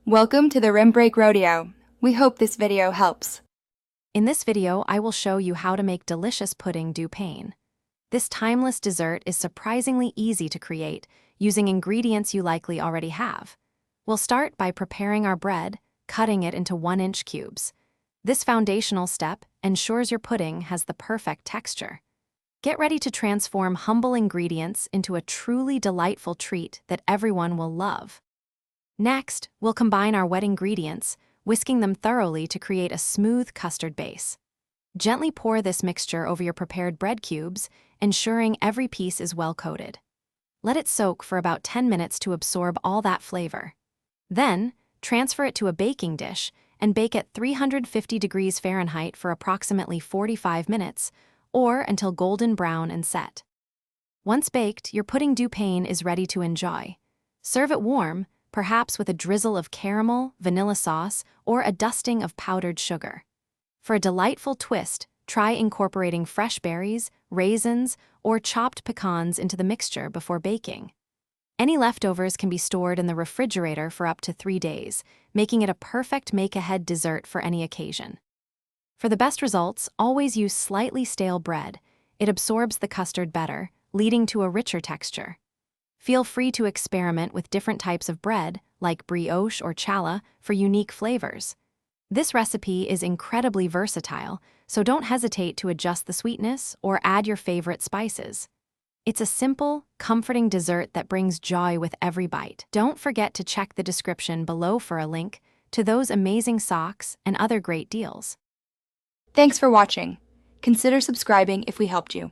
Welcome to the Rim Break Rodeo. We hope this video helps. In this video, I will show you how to make delicious pudding du pain. This timeless dessert is surprisingly easy to create, using ingredients you likely already have. We'll start by preparing our bread, cutting it into 1-inch cubes. This foundational step ensures your pudding has the perfect texture. Get ready to transform humble ingredients into a truly delightful treat that everyone will love. Next, we'll combine our wet ingredients, whisking them thoroughly to create a smooth custard base. Gently pour this mixture over your prepared bread cubes, ensuring every piece is well coated. Let it soak for about 10 minutes to absorb all that flavor. Then, transfer it to a baking dish and bake at 350 degrees Fahrenheit for approximately 45 minutes, or until golden brown and set. Once baked, your pudding du pain is ready to enjoy. Serve it warm, perhaps with a drizzle of caramel, vanilla sauce, or a dusting of powdered sugar. For a delightful twist, try incorporating fresh berries, raisins, or chopped pecans into the mixture before baking. Any leftovers can be stored in the refrigerator for up to 3 days, making it a perfect make-ahead dessert for any occasion. For the best results, always use slightly stale bread. It absorbs the custard better, leading to a richer texture. Feel free to experiment with different types of bread, like brioche or challah, for unique flavors. This recipe is incredibly versatile, so don't hesitate to adjust the sweetness or add your favorite spices. It's a simple, comforting dessert that brings joy with every bite. Don't forget to check the description below for a link to those amazing socks and other great deals. Thanks for watching. Consider subscribing if we helped you.